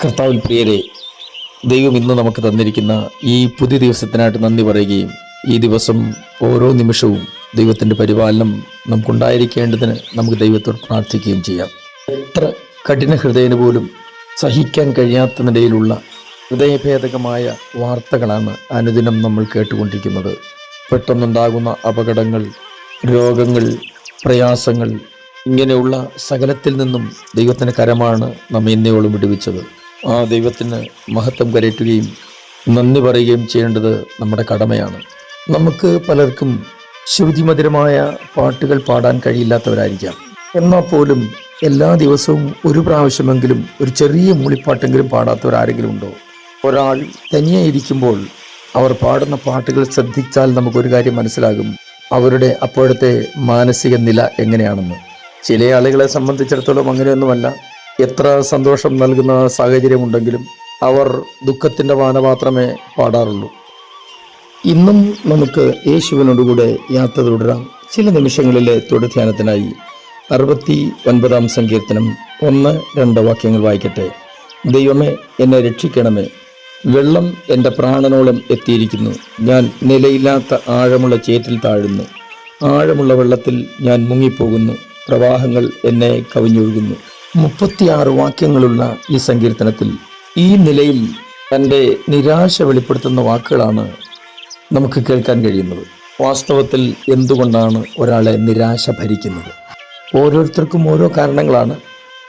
കർത്താവിൽ പ്രിയരെ, ദൈവം ഇന്ന് നമുക്ക് തന്നിരിക്കുന്ന ഈ പുതിയ ദിവസത്തിനായിട്ട് നന്ദി പറയുകയും ഈ ദിവസം ഓരോ നിമിഷവും ദൈവത്തിൻ്റെ പരിപാലനം നമുക്കുണ്ടായിരിക്കേണ്ടതിന് നമുക്ക് ദൈവത്തോട് പ്രാർത്ഥിക്കുകയും ചെയ്യാം. എത്ര കഠിന ഹൃദയന് പോലും സഹിക്കാൻ കഴിയാത്ത നിലയിലുള്ള ഹൃദയഭേദകമായ വാർത്തകളാണ് അനുദിനം നമ്മൾ കേട്ടുകൊണ്ടിരിക്കുന്നത്. പെട്ടെന്നുണ്ടാകുന്ന അപകടങ്ങൾ, രോഗങ്ങൾ, പ്രയാസങ്ങൾ, ഇങ്ങനെയുള്ള സകലത്തിൽ നിന്നും ദൈവത്തിൻ്റെ കരമാണ് നമ്മെ ഇന്നയോളം വിടുവിച്ചത്. ആ ദൈവത്തിന് മഹത്വം കരയറ്റുകയും നന്ദി പറയുകയും ചെയ്യേണ്ടത് നമ്മുടെ കടമയാണ്. നമുക്ക് പലർക്കും ശ്രുതിമധുരമായ പാട്ടുകൾ പാടാൻ കഴിയില്ലാത്തവരായിരിക്കാം. എന്നാൽ പോലും എല്ലാ ദിവസവും ഒരു പ്രാവശ്യമെങ്കിലും ഒരു ചെറിയ മൂളിപ്പാട്ടെങ്കിലും പാടാത്തവരാരെങ്കിലും ഉണ്ടോ? ഒരാൾ തനിയെ ഇരിക്കുമ്പോൾ അവർ പാടുന്ന പാട്ടുകൾ ശ്രദ്ധിച്ചാൽ നമുക്കൊരു കാര്യം മനസ്സിലാകും, അവരുടെ അപ്പോഴത്തെ മാനസിക നില എങ്ങനെയാണെന്ന്. ചില ആളുകളെ സംബന്ധിച്ചിടത്തോളം അങ്ങനെയൊന്നുമല്ല. എത്ര സന്തോഷം നൽകുന്ന സാഹചര്യമുണ്ടെങ്കിലും അവർ ദുഃഖത്തിൻ്റെ പാനപാത്രമേ പാടാറുള്ളൂ. ഇന്നും നമുക്ക് യേശുവിനോടുകൂടെ യാത്ര തുടരാം. ചില നിമിഷങ്ങളിലെ തൊടുധ്യാനത്തിനായി 69 സങ്കീർത്തനം 1-2 വാക്യങ്ങൾ വായിക്കട്ടെ. ദൈവമേ, എന്നെ രക്ഷിക്കണമേ. വെള്ളം എൻ്റെ പ്രാണനോളം എത്തിയിരിക്കുന്നു. ഞാൻ നിലയില്ലാത്ത ആഴമുള്ള ചേറ്റിൽ താഴുന്നു. ആഴമുള്ള വെള്ളത്തിൽ ഞാൻ മുങ്ങിപ്പോകുന്നു. പ്രവാഹങ്ങൾ എന്നെ കവിഞ്ഞൊഴുകുന്നു. 36 വാക്യങ്ങളുള്ള ഈ സങ്കീർത്തനത്തിൽ ഈ നിലയിൽ തൻ്റെ നിരാശ വെളിപ്പെടുത്തുന്ന വാക്കുകളാണ് നമുക്ക് കേൾക്കാൻ കഴിയുന്നത്. വാസ്തവത്തിൽ എന്തുകൊണ്ടാണ് ഒരാളെ നിരാശ ഭരിക്കുന്നത്? ഓരോരുത്തർക്കും ഓരോ കാരണങ്ങളാണ്.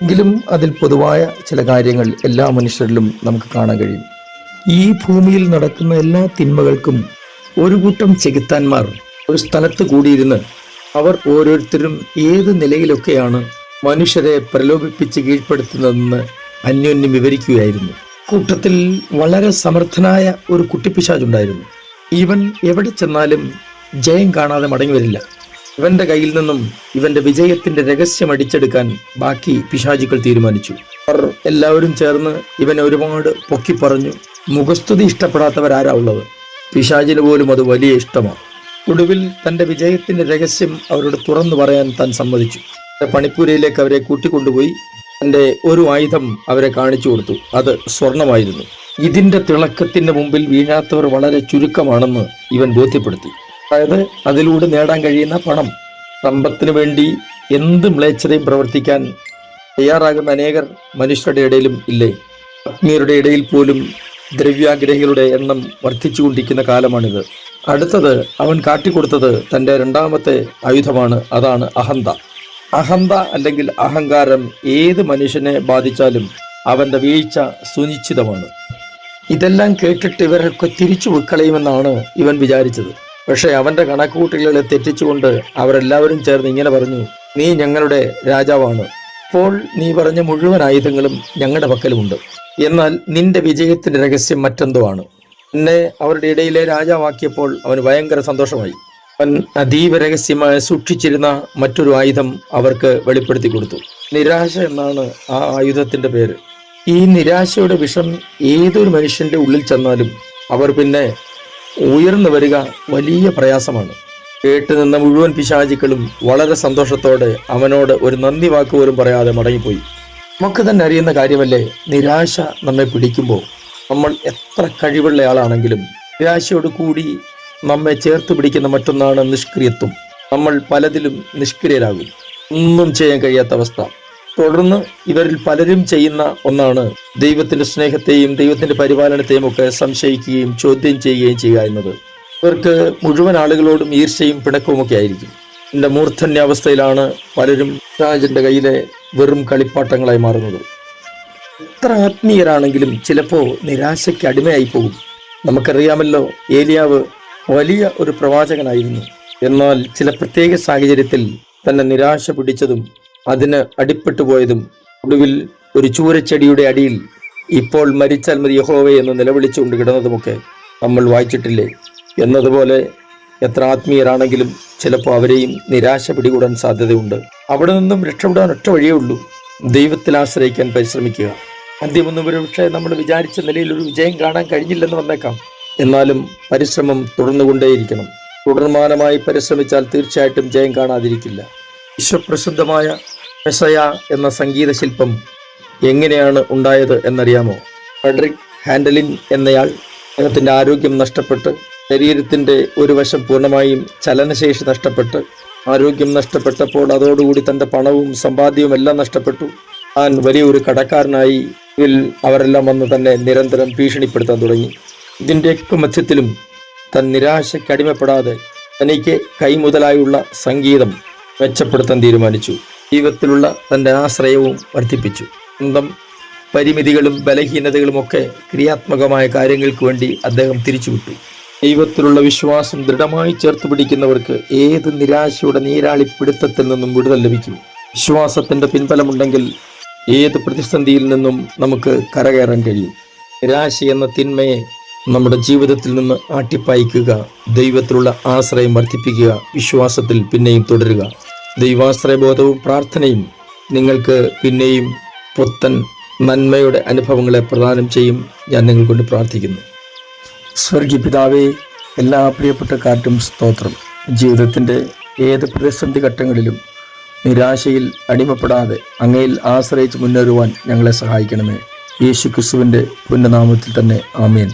എങ്കിലും അതിൽ പൊതുവായ ചില കാര്യങ്ങൾ എല്ലാ മനുഷ്യരിലും നമുക്ക് കാണാൻ കഴിയും. ഈ ഭൂമിയിൽ നടക്കുന്ന എല്ലാ തിന്മകൾക്കും ഒരു കൂട്ടം ചെകുത്താന്മാർ ഒരു സ്ഥലത്ത് കൂടിയിരുന്ന് അവർ ഓരോരുത്തരും ഏത് നിലയിലൊക്കെയാണ് മനുഷ്യരെ പ്രലോഭിപ്പിച്ച് കീഴ്പ്പെടുത്തുന്നതെന്ന് അന്യോന്യം വിവരിക്കുകയായിരുന്നു. കൂട്ടത്തിൽ വളരെ സമർത്ഥനായ ഒരു കുട്ടിപ്പിശാചുണ്ടായിരുന്നു. ഇവൻ എവിടെ ചെന്നാലും ജയം കാണാതെ മടങ്ങി വരില്ല. ഇവന്റെ കയ്യിൽ നിന്നും ഇവന്റെ വിജയത്തിന്റെ രഹസ്യം അടിച്ചെടുക്കാൻ ബാക്കി പിശാചുക്കൾ തീരുമാനിച്ചു. അവർ എല്ലാവരും ചേർന്ന് ഇവനെ ഒരുപാട് പൊക്കിപ്പറഞ്ഞു. മുഖസ്തുതി ഇഷ്ടപ്പെടാത്തവരാരാ ഉള്ളത്? പിശാചിന് പോലും അത് വലിയ ഇഷ്ടമാണ്. ഒടുവിൽ തന്റെ വിജയത്തിന്റെ രഹസ്യം അവരോട് തുറന്നു പറയാൻ താൻ സമ്മതിച്ചു. പണിപ്പുരയിലേക്ക് അവരെ കൂട്ടിക്കൊണ്ടുപോയി തൻ്റെ ഒരു ആയുധം അവരെ കാണിച്ചു കൊടുത്തു. അത് സ്വർണമായിരുന്നു. ഇതിന്റെ തിളക്കത്തിന് മുമ്പിൽ വീഴാത്തവർ വളരെ ചുരുക്കമാണെന്ന് ഇവൻ ബോധ്യപ്പെടുത്തി. അതായത് അതിലൂടെ നേടാൻ കഴിയുന്ന പണം, സമ്പത്തിന് വേണ്ടി എന്ത് മ്ലേച്ഛതയും പ്രവർത്തിക്കാൻ തയ്യാറാകുന്ന അനേകർ മനുഷ്യരുടെ ഇടയിലും ഇല്ലേ? ആത്മീയരുടെ ഇടയിൽ പോലും ദ്രവ്യാഗ്രഹികളുടെ എണ്ണം വർദ്ധിച്ചുകൊണ്ടിരിക്കുന്ന കാലമാണിത്. അടുത്തത് അവൻ കാട്ടിക്കൊടുത്തത് തൻ്റെ രണ്ടാമത്തെ ആയുധമാണ്. അതാണ് അഹന്ത. അഹന്ത അല്ലെങ്കിൽ അഹങ്കാരം ഏത് മനുഷ്യനെ ബാധിച്ചാലും അവൻ്റെ വീഴ്ച സുനിശ്ചിതമാണ്. ഇതെല്ലാം കേട്ടിട്ട് ഇവരൊക്കെ തിരിച്ചു വിക്കളയുമെന്നാണ് ഇവൻ വിചാരിച്ചത്. പക്ഷേ അവൻ്റെ കണക്കുകൂട്ടലുകളെ തെറ്റിച്ചുകൊണ്ട് അവരെല്ലാവരും ചേർന്ന് ഇങ്ങനെ പറഞ്ഞു, നീ ഞങ്ങളുടെ രാജാവാണ്. ഇപ്പോൾ നീ പറഞ്ഞ മുഴുവൻ ആയുധങ്ങളും ഞങ്ങളുടെ പക്കലുമുണ്ട്. എന്നാൽ നിന്റെ വിജയത്തിന്റെ രഹസ്യം മറ്റെന്തോ ആണ്. എന്നെ അവരുടെ ഇടയിലെ രാജാവാക്കിയപ്പോൾ അവന് ഭയങ്കര സന്തോഷമായി. അവൻ അതീവ രഹസ്യമായി സൂക്ഷിച്ചിരുന്ന മറ്റൊരു ആയുധം അവർക്ക് വെളിപ്പെടുത്തി കൊടുത്തു. നിരാശ എന്നാണ് ആ ആയുധത്തിന്റെ പേര്. ഈ നിരാശയുടെ വിഷം ഏതൊരു മനുഷ്യന്റെ ഉള്ളിൽ ചെന്നാലും അവർ പിന്നെ ഉയർന്നു വരിക വലിയ പ്രയാസമാണ്. കേട്ടുനിന്ന മുഴുവൻ പിശാചുക്കളും വളരെ സന്തോഷത്തോടെ അവനോട് ഒരു നന്ദി വാക്ക് പോലും പറയാതെ മടങ്ങിപ്പോയി. നമുക്ക് തന്നെ അറിയുന്ന കാര്യമല്ലേ, നിരാശ നമ്മെ പിടിക്കുമ്പോൾ നമ്മൾ എത്ര കഴിവുള്ള ആളാണെങ്കിലും നിരാശയോട് കൂടി നമ്മെ ചേർത്ത് പിടിക്കുന്ന മറ്റൊന്നാണ് നിഷ്ക്രിയത്വം. നമ്മൾ പലതിലും നിഷ്ക്രിയരാകും, ഒന്നും ചെയ്യാൻ കഴിയാത്ത അവസ്ഥ. തുടർന്ന് ഇവരിൽ പലരും ചെയ്യുന്ന ഒന്നാണ് ദൈവത്തിന്റെ സ്നേഹത്തെയും ദൈവത്തിന്റെ പരിപാലനത്തെയും ഒക്കെ സംശയിക്കുകയും ചോദ്യം ചെയ്യുകയും ചെയ്യുക എന്നത്. ഇവർക്ക് മുഴുവൻ ആളുകളോടും ഈർഷ്യയും പിണക്കവും ഒക്കെ ആയിരിക്കും. ഇതിന്റെ മൂർധന്യാവസ്ഥയിലാണ് പലരും രാജന്റെ കയ്യിലെ വെറും കളിപ്പാട്ടങ്ങളായി മാറുന്നത്. എത്ര ആത്മീയരാണെങ്കിലും ചിലപ്പോൾ നിരാശയ്ക്ക് അടിമയായി പോകും. നമുക്കറിയാമല്ലോ, ഏലിയാവ് വലിയ ഒരു പ്രവാചകനായിരുന്നു. എന്നാൽ ചില പ്രത്യേക സാഹചര്യത്തിൽ തന്നെ നിരാശ പിടിച്ചതും അതിന് അടിപ്പെട്ടു പോയതും ഒടുവിൽ ഒരു ചൂരച്ചെടിയുടെ അടിയിൽ ഇപ്പോൾ മരിച്ചാൽ മതി യഹോവേ എന്ന് നിലവിളിച്ചുകൊണ്ട് കിടന്നതുമൊക്കെ നമ്മൾ വായിച്ചിട്ടില്ലേ? എന്നതുപോലെ എത്ര ആത്മീയരാണെങ്കിലും ചിലപ്പോൾ അവരെയും നിരാശ പിടികൂടാൻ സാധ്യതയുണ്ട്. അവിടെ നിന്നും രക്ഷപ്പെടാൻ ഒറ്റ വഴിയേ ഉള്ളൂ, ദൈവത്തിൽ ആശ്രയിക്കാൻ പരിശ്രമിക്കുക. ആദ്യമൊന്നും ഒരുപക്ഷെ നമ്മൾ വിചാരിച്ച നിലയിൽ ഒരു വിജയം കാണാൻ കഴിഞ്ഞില്ലെന്ന് വന്നേക്കാം. എന്നാലും പരിശ്രമം തുടർന്നുകൊണ്ടേയിരിക്കണം. തുടർമാനമായി പരിശ്രമിച്ചാൽ തീർച്ചയായിട്ടും ജയം കാണാതിരിക്കില്ല. വിശ്വപ്രസിദ്ധമായ മെസ്സയ എന്ന സംഗീത ശില്പം എങ്ങനെയാണ് ഉണ്ടായത് എന്നറിയാമോ? ഫ്രെഡറിക് ഹാൻഡലിൻ എന്നയാൾ അദ്ദേഹത്തിൻ്റെ ആരോഗ്യം നഷ്ടപ്പെട്ട്, ശരീരത്തിൻ്റെ ഒരു വശം പൂർണ്ണമായും ചലനശേഷി നഷ്ടപ്പെട്ട്, ആരോഗ്യം നഷ്ടപ്പെട്ടപ്പോൾ അതോടുകൂടി തൻ്റെ പണവും സമ്പാദ്യവും എല്ലാം നഷ്ടപ്പെട്ടു. താൻ വലിയൊരു കടക്കാരനായി. അവരെല്ലാം വന്ന് തന്നെ നിരന്തരം ഭീഷണിപ്പെടുത്താൻ തുടങ്ങി. ഇതിൻ്റെയൊക്കെ മധ്യത്തിലും താൻ നിരാശയ്ക്ക് അടിമപ്പെടാതെ തനിക്ക് കൈമുതലായുള്ള സംഗീതം മെച്ചപ്പെടുത്താൻ തീരുമാനിച്ചു. ദൈവത്തിലുള്ള തൻ്റെ ആശ്രയവും വർദ്ധിപ്പിച്ചു. സ്വന്തം പരിമിതികളും ബലഹീനതകളുമൊക്കെ ക്രിയാത്മകമായ കാര്യങ്ങൾക്ക് വേണ്ടി അദ്ദേഹം തിരിച്ചുവിട്ടു. ദൈവത്തിലുള്ള വിശ്വാസം ദൃഢമായി ചേർത്ത് പിടിക്കുന്നവർക്ക് ഏത് നിരാശയുടെ നീരാളിപ്പിടുത്തത്തിൽ നിന്നും വിടുതൽ ലഭിക്കും. വിശ്വാസത്തിൻ്റെ പിൻബലമുണ്ടെങ്കിൽ ഏത് പ്രതിസന്ധിയിൽ നിന്നും നമുക്ക് കരകയറാൻ കഴിയും. നിരാശ എന്ന തിന്മയെ നമ്മുടെ ജീവിതത്തിൽ നിന്ന് ആട്ടിപ്പായിക്കുക, ദൈവത്തിലുള്ള ആശ്രയം വർദ്ധിപ്പിക്കുക, വിശ്വാസത്തിൽ പിന്നെയും തുടരുക. ദൈവാശ്രയബോധവും പ്രാർത്ഥനയും നിങ്ങൾക്ക് പിന്നെയും പുത്തൻ നന്മയുടെ അനുഭവങ്ങളെ പ്രദാനം ചെയ്യും. ഞാൻ നിങ്ങൾ കൊണ്ട് പ്രാർത്ഥിക്കുന്നു. സ്വർഗീയ പിതാവേ, എല്ലാ പ്രിയപ്പെട്ടക്കാർക്കും സ്തോത്രം. ജീവിതത്തിൻ്റെ ഏത് പ്രതിസന്ധി ഘട്ടങ്ങളിലും നിരാശയിൽ അടിമപ്പെടാതെ അങ്ങയിൽ ആശ്രയിച്ച് മുന്നേറുവാൻ ഞങ്ങളെ സഹായിക്കണമേ. യേശു ക്രിസ്തുവിൻ്റെ പുണ്യനാമത്തിൽ തന്നെ ആമേൻ.